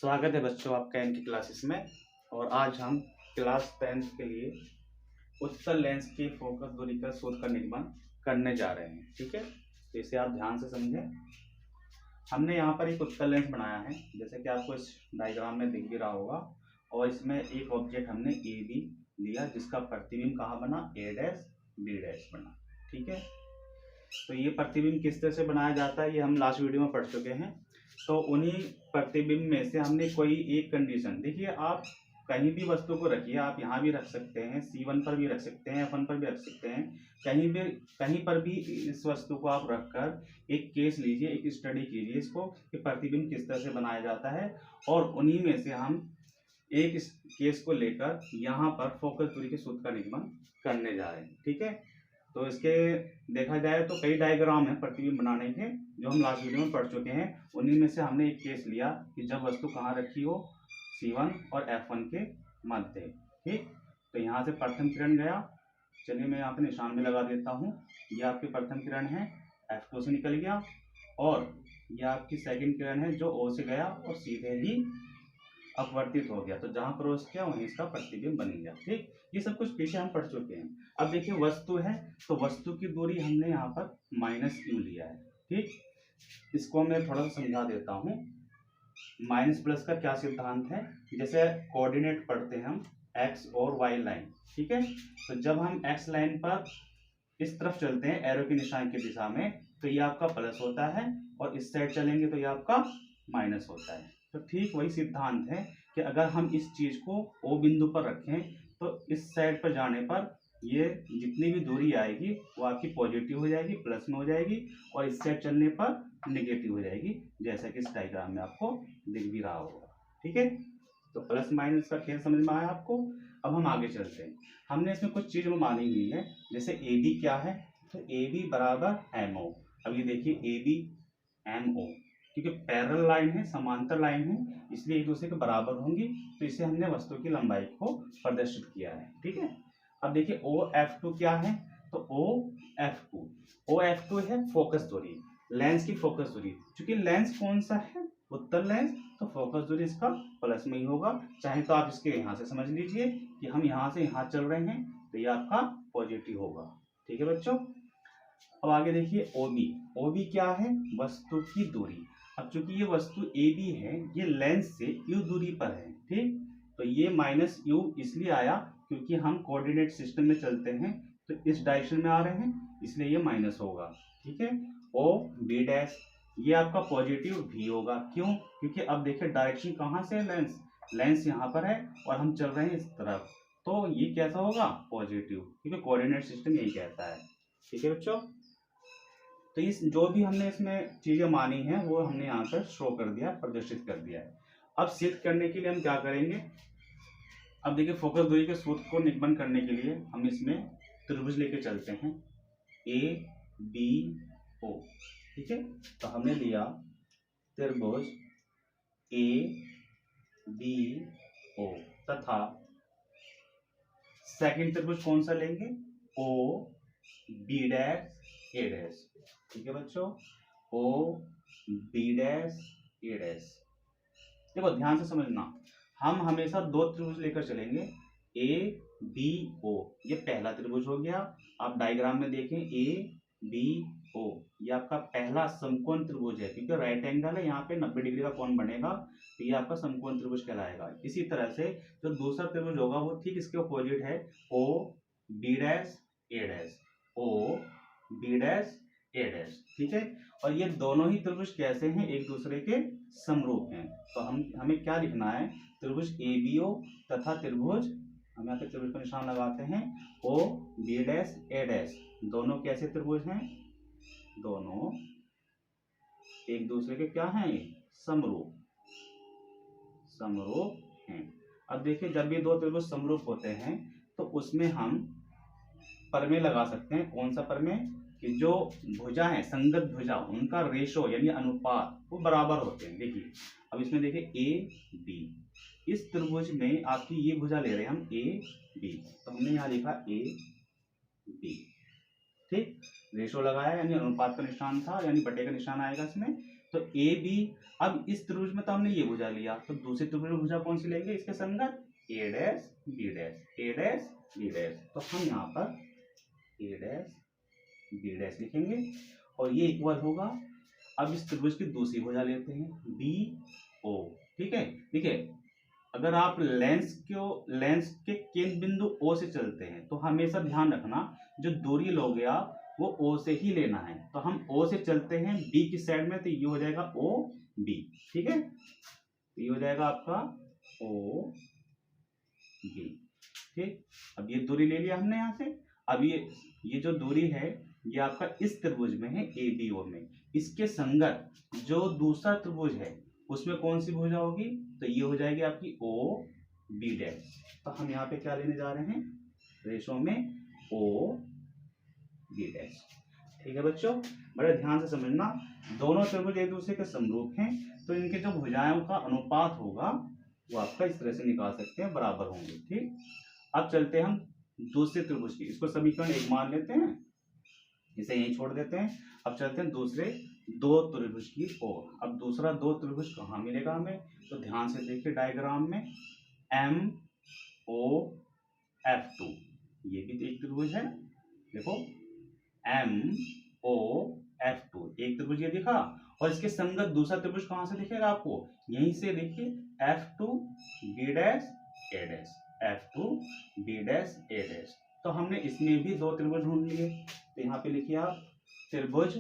स्वागत है बच्चों आपका इनकी क्लासेस में। और आज हम क्लास 10th के लिए उत्तल लेंस की फोकस दूरी का सूत्र का निगमन करने जा रहे हैं। ठीक है, तो इसे आप ध्यान से समझें। हमने यहाँ पर एक उत्तल लेंस बनाया है, जैसे कि आपको इस डायग्राम में दिख भी रहा होगा। और इसमें एक ऑब्जेक्ट हमने ए बी लिया, जिसका प्रतिबिंब कहाँ बना, ए डैश बी डैश बना। ठीक है, तो ये प्रतिबिंब किस तरह से बनाया जाता है ये हम लास्ट वीडियो में पढ़ चुके हैं। तो उन्हीं प्रतिबिंब में से हमने कोई एक कंडीशन, देखिए आप कहीं भी वस्तु को रखिए, आप यहाँ भी रख सकते हैं, C1 पर भी रख सकते हैं, F1 पर भी रख सकते हैं, कहीं पर भी इस वस्तु को आप रखकर एक केस लीजिए, एक स्टडी कीजिए इसको कि प्रतिबिंब किस तरह से बनाया जाता है। और उन्हीं में से हम एक इस केस को लेकर यहाँ पर फोकस दूरी के सूत्र का निगमन करने जा रहे हैं। ठीक है, तो इसके देखा जाए तो कई डायग्राम है प्रतिबिंब बनाने के, जो हम लास्ट वीडियो में पढ़ चुके हैं। उन्हीं में से हमने एक केस लिया कि जब वस्तु कहाँ रखी हो, C1 और F1 के मध्य। ठीक, तो यहाँ से प्रथम किरण गया, चलिए मैं यहाँ पे निशान में लगा देता हूँ। ये आपकी प्रथम किरण है, F2 से निकल गया, और ये आपकी सेकंड किरण है जो O से गया और सीधे ही अपवर्तित हो गया। तो जहां क्रॉस किया वहीं इसका प्रतिबिंब बन गया। ठीक, ये सब कुछ पीछे हम पढ़ चुके हैं। अब देखिए वस्तु है, तो वस्तु की दूरी हमने यहाँ पर -u लिया है। ठीक, इसको मैं थोड़ा सा समझा देता हूँ। माइनस प्लस का क्या सिद्धांत है, जैसे कोऑर्डिनेट पढ़ते हैं हम x और y लाइन। ठीक है, तो जब हम x लाइन पर इस तरफ चलते हैं एरो के निशान की दिशा में, तो ये आपका प्लस होता है, और इस साइड चलेंगे तो ये आपका माइनस होता है। तो ठीक वही सिद्धांत है कि अगर हम इस चीज को O बिंदु पर रखें तो इस साइड पर जाने पर ये जितनी भी दूरी आएगी वो आपकी पॉजिटिव हो जाएगी, प्लस में हो जाएगी, और इस साइड चलने पर नेगेटिव हो जाएगी, जैसा कि इस डायग्राम में आपको दिख भी रहा होगा। ठीक है, तो प्लस माइनस का खेल समझ में आया आपको। अब हम आगे चलते हैं। हमने इसमें कुछ चीज मानी हुई है, जैसे ए बी क्या है, तो ए बी बराबर MO। अब ये देखिए ए बी MO, क्योंकि पैरेलल लाइन है, समांतर लाइन है, इसलिए एक दूसरे के बराबर होंगी, तो इसे हमने वस्तु की लंबाई को प्रदर्शित किया है। ठीक है, अब देखिए OF2 क्या है, तो OF2 है फोकस दूरी, लेंस की फोकस दूरी। क्योंकि लेंस कौन सा है, उत्तल लेंस, तो फोकस दूरी इसका प्लस में ही होगा। चाहे तो आप इसके यहाँ से समझ लीजिए कि हम यहाँ से यहाँ चल रहे हैं, तो ये आपका पॉजिटिव होगा। ठीक है बच्चों, अब आगे देखिए OB क्या है, वस्तु की दूरी। अब चूंकि ये वस्तु AB है, ये लेंस से U दूरी पर है। ठीक, तो ये -u इसलिए आया क्योंकि हम कोऑर्डिनेट सिस्टम में चलते हैं, तो इस डायरेक्शन में आ रहे हैं, इसलिए ये माइनस होगा। ठीक है, OB डैश, ये आपका पॉजिटिव V होगा। क्यों, क्योंकि अब देखिए डायरेक्शन कहाँ से है, लेंस यहाँ पर है और हम चल रहे हैं इस तरफ, तो ये कैसा होगा, पॉजिटिव, क्योंकि कोऑर्डिनेट सिस्टम यही कहता है। ठीक है बच्चों, तो इस जो भी हमने इसमें चीजें मानी हैं वो हमने यहाँ पर शो कर दिया, प्रदर्शित कर दिया है। अब सिद्ध करने के लिए हम क्या करेंगे, अब देखिए फोकस दूरी के सूत्र को निगमन करने के लिए हम इसमें त्रिभुज लेके चलते हैं ABO। ठीक है, तो हमने लिया त्रिभुज ABO तथा सेकंड त्रिभुज कौन सा लेंगे, OB डैश A डैश। ठीक है बच्चों, OB डैश A डैश। देखो ध्यान से समझना, हम हमेशा दो त्रिभुज लेकर चलेंगे, ABO, ये पहला त्रिभुज हो गया। आप डायग्राम में देखें ABO, ये आपका पहला समकोण त्रिभुज है, क्योंकि राइट एंगल है, यहाँ पे 90 डिग्री का कोण बनेगा, तो ये आपका समकोण त्रिभुज कहलाएगा। इसी तरह से जो दूसरा त्रिभुज होगा वो ठीक इसके अपोजिट है, OB dash A dash, OB dash A dash. ठीक है, और ये दोनों ही त्रिभुज कैसे हैं, एक दूसरे के समरूप हैं। तो हमें क्या लिखना है, त्रिभुज ABO तथा त्रिभुज, हम यहाँ पे त्रिभुज का निशान लगाते हैं, OB डैश A डैश, दोनों कैसे त्रिभुज हैं, दोनों एक दूसरे के क्या हैं, समरूप हैं। अब देखिए जब ये दो त्रिभुज समरूप होते हैं तो उसमें हम प्रमेय लगा सकते हैं। कौन सा प्रमेय, कि जो भुजा है, संगत भुजा, उनका रेशो यानी अनुपात वो बराबर होते हैं। देखिए अब इसमें देखिए AB, इस त्रिभुज में आपकी ये भुजा ले रहे हैं हम AB, तो हमने यहाँ लिखा AB। ठीक, रेशो लगाया यानी अनुपात का निशान था, यानी बटे का निशान आएगा इसमें। तो ए बी, अब इस त्रिभुज में तो हमने ये भुजा लिया, तो दूसरी त्रिभुज में भुजा कौन सी लेंगे इसके संगत, ए dash B dash, A dash B dash. तो हम यहाँ पर ए डैश बी डैश लिखेंगे और ये इक्वल होगा। अब इस त्रिभुज की दूसरी भुजा लेते हैं बी ओ, ठीक है। देखिए अगर आप लेंस के केंद्र बिंदु ओ से चलते हैं तो हमेशा ध्यान रखना जो दूरी लोगे आप वो ओ से ही लेना है। तो हम ओ से चलते हैं बी की साइड में, तो ये हो जाएगा ओ बी, ठीक है। तो ये हो जाएगा आपका ओ बी, ठीक। अब ये दूरी ले लिया हमने यहाँ से। अब ये जो दूरी है ये आपका इस त्रिभुज में है ए बी ओ में, इसके संगत जो दूसरा त्रिभुज है उसमें कौन सी भुजा होगी, तो ये हो जाएगी आपकी ओ बी डैश। तो हम यहाँ पे क्या लेने जा रहे हैं, रेशो में ओ बी डैश, ठीक है बच्चों। बड़े ध्यान से समझना, दोनों त्रिभुज एक दूसरे के समरूप हैं, तो इनके जो भुजाओं का अनुपात होगा वो आपका इस तरह से निकाल सकते हैं, बराबर होंगे, ठीक। अब चलते हैं हम दूसरे त्रिभुज की, इसको समीकरण 1 मान लेते हैं, इसे यहीं छोड़ देते हैं। अब चलते हैं दूसरे दो त्रिभुज की ओर। अब दूसरा दो त्रिभुज कहाँ मिलेगा हमें, तो ध्यान से देखिए डायग्राम में एम ओ एफ टू, ये भी एक त्रिभुज है, देखो एम ओ एफ टू एक त्रिभुज ये दिखा, और इसके संगत दूसरा त्रिभुज कहां से दिखेगा आपको, यहीं से देखिए F two B dash A dash, F two B dash A dash. तो हमने इसमें भी दो त्रिभुज ढूंढ लिए, तो यहाँ पे लिखिए आप त्रिभुज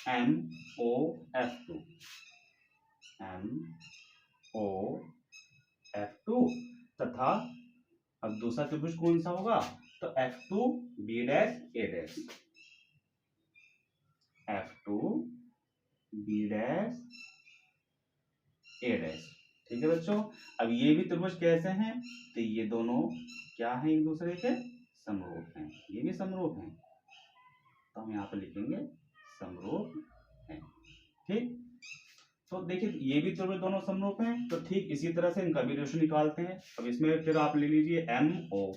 M O F two, M O F two, तथा अब दूसरा त्रिभुज कौन सा होगा, तो F two B dash A dash, F two B dash A dash, ठीक है बच्चों। अब ये भी त्रिभुज कैसे हैं, तो ये दोनों क्या हैं, एक दूसरे के समरूप हैं, ये भी समरूप हैं, तो हम यहाँ पे लिखेंगे समरूप हैं, ठीक। तो देखिए ये भी त्रिभुज दोनों समरूप हैं, तो ठीक इसी तरह से इनका भी रेशो निकालते हैं। अब इसमें फिर आप ले लीजिए एम ओ,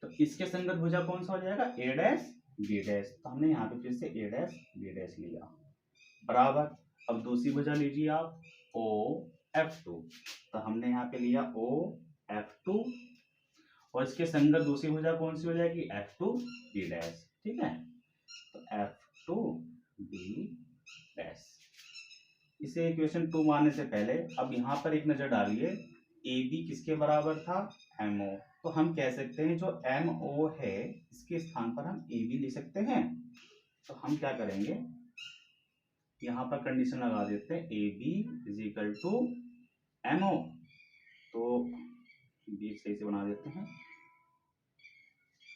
तो इसके संगत भुजा कौन सा हो जाएगा, ए डैश बी डैश। तो हमने यहाँ पे फिर से ए डैश बी डैश लिया, बराबर। अब दूसरी भुजा लीजिए आप ओ एफ टू, तो हमने यहाँ पे लिया ओ एफ टू, और इसके संगत दूसरी भुजा कौन सी हो जाएगी, एफ टू बी डैश, ठीक है। तो एफ टू बी डैश, इसे इक्वेशन 2 मानने से पहले अब यहाँ पर एक नजर डालिए, ए बी किसके बराबर था, एम ओ। तो हम कह सकते हैं जो एम ओ है इसके स्थान पर हम ए बी लिख सकते हैं। तो हम क्या करेंगे, यहाँ पर कंडीशन लगा देते हैं A B is equal to M O, तो बी सही से बना देते हैं,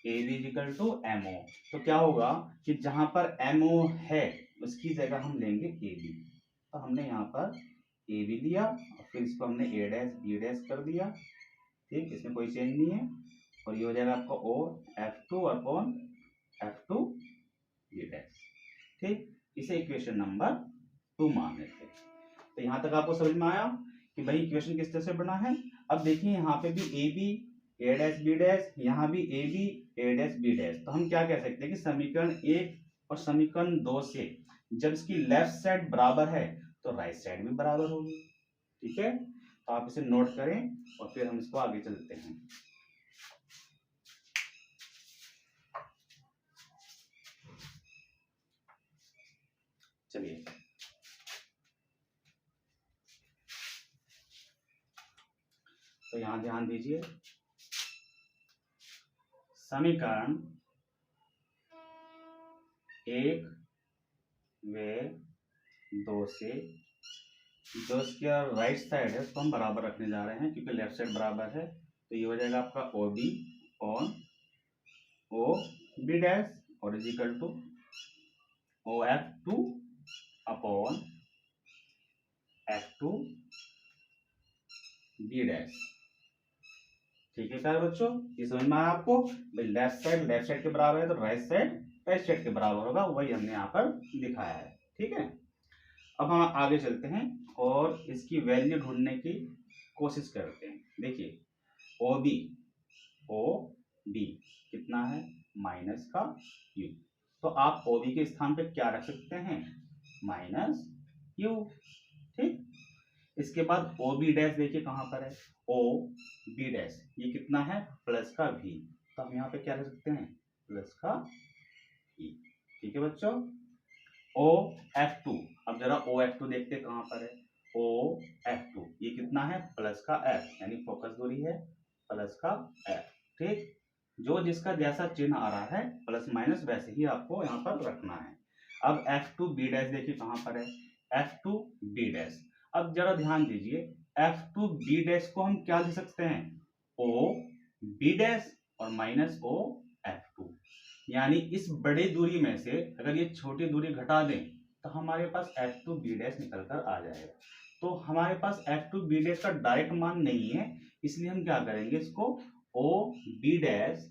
A B is equal to M O. तो क्या होगा कि जहां पर एम ओ है उसकी जगह हम लेंगे ए बी। तो हमने यहाँ पर ए बी लिया और फिर इसको हमने ए डैश बी डैश कर दिया, ठीक, इसमें कोई चेंज नहीं है, और ये हो जाएगा आपका O F two upon F two B dash, ठीक। इसे इक्वेशन नंबर 2 मान लेते हैं। तो यहाँ तक आपको समझ में आया कि भाई इक्वेशन किस तरह से बना है। अब देखिए यहाँ पे भी A B A dash B dash, यहाँ भी A B A dash B dash. तो हम क्या कह सकते हैं कि समीकरण 1 और समीकरण 2 से जब इसकी लेफ्ट साइड बराबर है तो राइट साइड भी बराबर होगी, ठीक है। तो आप इसे नोट करें और फिर हम इसको आगे चलते हैं। चलिए तो यहां ध्यान दीजिए, समीकरण 1 व 2 से जो इसकी राइट साइड है उसको हम बराबर रखने जा रहे हैं, क्योंकि लेफ्ट साइड बराबर है। तो ये हो जाएगा आपका O B on O B dash और is equal to O F two upon F two B dash, ठीक है प्यारे बच्चों। ये समझ में आया आपको, लेफ्ट साइड के बराबर है तो राइट साइड के बराबर होगा, वही हमने यहाँ पर दिखाया है, ठीक है। अब हम आगे चलते हैं और इसकी वैल्यू ढूंढने की कोशिश करते हैं। देखिए ओ बी कितना है, माइनस का यू। तो आप ओ बी के स्थान पे क्या रख सकते हैं, माइनस यू। ठीक, इसके बाद ओ बी डैश देखिए कहां पर है, ओ बी डैश ये कितना है, प्लस का भी, तो हम यहाँ पे क्या रख सकते हैं, प्लस का ई। ठीक है बच्चों, ओ एफ टू, अब जरा ओ एफ टू देखते कहां पर है, ओ एफ टू ये कितना है, प्लस का एफ, यानी फोकस दूरी है प्लस का एफ। ठीक, जो जिसका जैसा चिन्ह आ रहा है प्लस माइनस वैसे ही आपको यहाँ पर रखना है। अब एफ टू बी डैश देखिए कहां पर है, एफ टू बी डैश। अब जरा ध्यान दीजिए, एफ टू बी डैश को हम क्या लिख सकते हैं, ओ बी डैश और माइनस ओ एफ टू, यानी इस बड़ी दूरी में से अगर ये छोटी दूरी घटा दें तो हमारे पास एफ टू बी डैश निकल कर आ जाएगा। तो हमारे पास एफ टू बी डैश का डायरेक्ट मान नहीं है, इसलिए हम क्या करेंगे, इसको ओ बी डैश,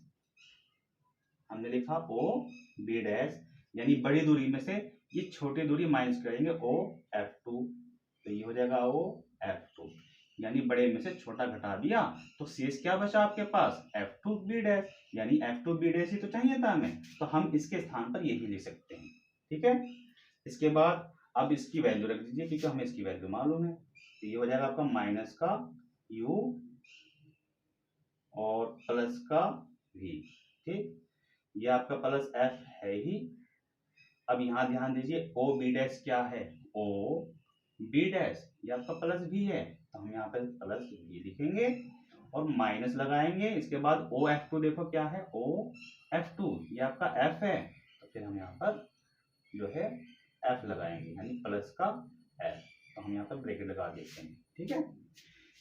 हमने लिखा ओ बी डैश, यानी बड़ी दूरी में से ये छोटी दूरी माइनस करेंगे ओ एफ टू, तो ये हो जाएगा ओ एफ टू, यानी बड़े में से छोटा घटा दिया तो शेष क्या बचा आपके पास, एफ टू बी डैश, यानी एफ टू बी डैश ही तो चाहिए था हमें, तो हम इसके स्थान पर यही लिख सकते हैं। ठीक है, इसके बाद अब इसकी वैल्यू रख दीजिए क्योंकि हमें इसकी वैल्यू मालूम है, तो ये हो जाएगा आपका माइनस का यू और प्लस का वी। ठीक, ये आपका प्लस एफ है ही। अब यहां ध्यान दीजिए, ओ बी डैश क्या है, ओ बी डैश ये आपका प्लस भी है, तो हम यहाँ पे प्लस भी लिखेंगे और माइनस लगाएंगे। इसके बाद ओ एफ टू देखो क्या है, ओ एफ टू ये आपका एफ है, तो फिर हम यहाँ पर जो है एफ लगाएंगे, यानी प्लस का एफ, तो हम यहाँ पर ब्रैकेट लगा देते हैं। ठीक है,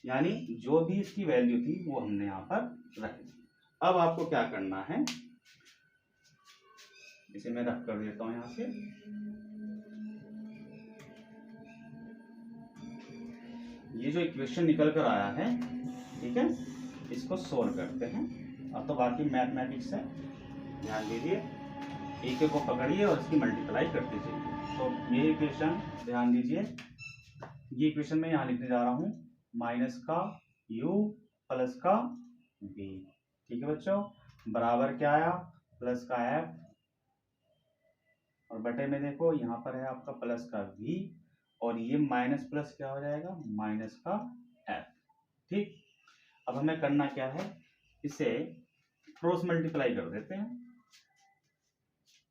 यानी जो भी इसकी वैल्यू थी वो हमने यहाँ पर रख दी। अब आपको क्या करना है, इसे मैं रख कर देता हूं यहां से, ये जो इक्वेशन निकल कर आया है, ठीक है, इसको सोल्व करते हैं। अब तो बाकी मैथमेटिक्स है, ध्यान दीजिए, एक एक को पकड़िए और इसकी मल्टीप्लाई करते चलिए। तो ये इक्वेशन ध्यान दीजिए, ये इक्वेशन मैं यहाँ लिखने जा रहा हूँ, माइनस का u प्लस का v। ठीक है बच्चों, बराबर क्या आया, प्लस का f, और बटे में देखो यहाँ पर है आपका प्लस का v, और ये माइनस प्लस क्या हो जाएगा, माइनस का f। ठीक, अब हमें करना क्या है, इसे क्रॉस मल्टीप्लाई कर देते हैं।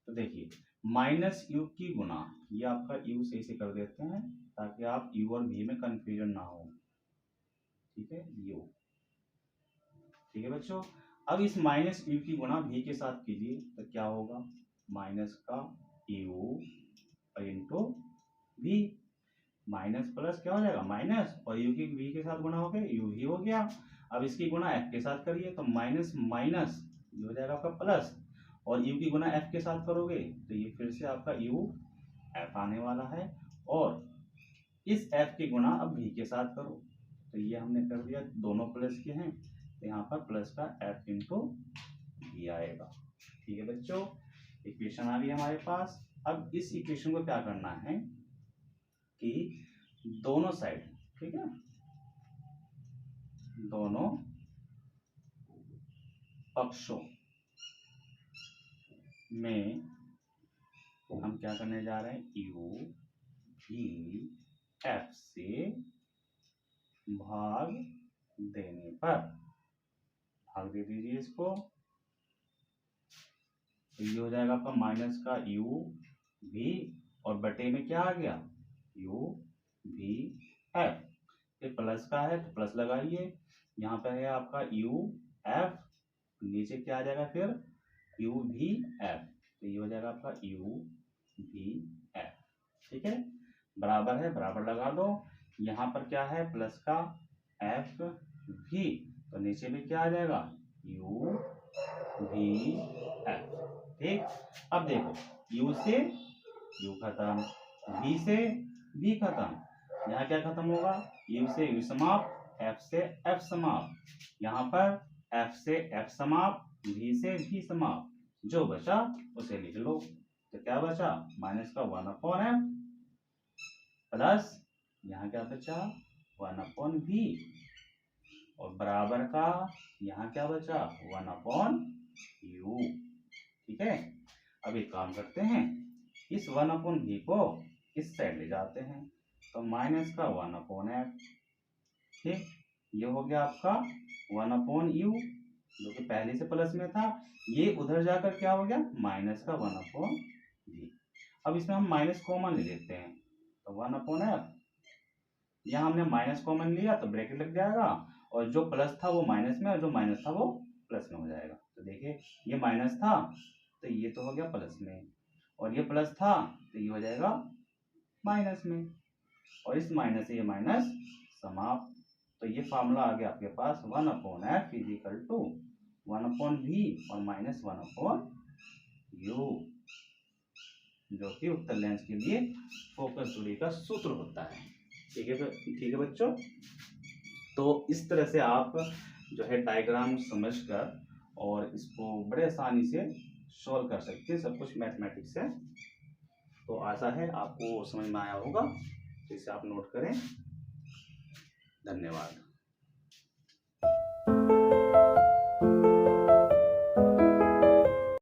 तो देखिए माइनस यू की गुना, ये आपका यू से इसे कर देते हैं ताकि आप यू और v में कंफ्यूजन ना हो। ठीक है, यू। ठीक है बच्चों, अब इस माइनस यू की गुना v के साथ कीजिए तो क्या होगा, माइनस का you into v, minus plus क्या हो जाएगा माइनस, और यू की v के साथ गुना हो गया, यू ही हो गया। अब इसकी गुना f के साथ करिए तो माइनस माइनस ये हो जाएगा आपका प्लस, और u की गुना f के साथ करोगे तो ये फिर से आपका u f आने वाला है, और इस f की गुना अब v के साथ करो तो ये हमने कर दिया, दोनों प्लस के हैं तो यहाँ पर प्लस का f इंटू v आएगा। ठीक है बच्चों, इक्वेशन आ गई हमारे पास। अब इस इक्वेशन को क्या करना है कि दोनों साइड, ठीक है, दोनों पक्षों में हम क्या करने जा रहे हैं, यू भी एफ से भाग देने पर, भाग दे दीजिए इसको, तो ये हो जाएगा आपका माइनस का यू भी, और बटे में क्या आ गया, यू भी एफ, ये प्लस का है तो प्लस लगाइए, यहाँ पे है आपका यू एफ, नीचे क्या आ जाएगा फिर यू भी एफ, तो ये हो जाएगा आपका यू भी एफ। ठीक है, बराबर है, बराबर लगा दो, यहाँ पर क्या है प्लस का एफ भी, तो नीचे में क्या आ जाएगा यू भी एफ। ठीक, अब देखो u से u खत्म, v से v खत्म, यहाँ क्या खत्म होगा, u से u समाप्त, f से f समाप्त, यहाँ पर f से f समाप्त, v से v समाप्त, जो बचा उसे लिख लो, तो क्या बचा, माइनस का 1/f प्लस यहाँ क्या बचा 1/v, और बराबर का यहाँ क्या बचा 1/u। ठीक है। अब एक काम करते हैं, इस 1/v को इस साइड ले जाते हैं, तो माइनस का 1/f, ठीक। ये हो गया आपका 1/u, जो कि पहले से प्लस में था, ये उधर जाकर क्या हो गया, माइनस का 1/v। अब इसमें हम माइनस कॉमन ले लेते हैं, तो 1/f, यहाँ हमने माइनस कॉमन लिया तो ब्रैकेट लग जाएगा, और जो प्लस था वो माइनस में, और जो माइनस था वो प्लस में हो जाएगा। तो देखिए ये माइनस था तो ये तो हो गया प्लस में, और ये प्लस था तो ये हो जाएगा माइनस में, और इस माइनस से ये माइनस समाप्त। तो ये फार्मूला आ गया आपके पास 1/f इजिकल टू 1/v और माइनस 1/u, जो कि उत्तल लेंस के लिए फोकस दूरी का सूत्र होता है। ठीक है बच्चों। तो इस तरह से आप जो है डायग्राम समझकर और इसको बड़े आसानी से सॉल्व कर सकते हैं, सब कुछ मैथमेटिक्स से। तो आशा है आपको समझ में आया होगा, तो इसे आप नोट करें। धन्यवाद।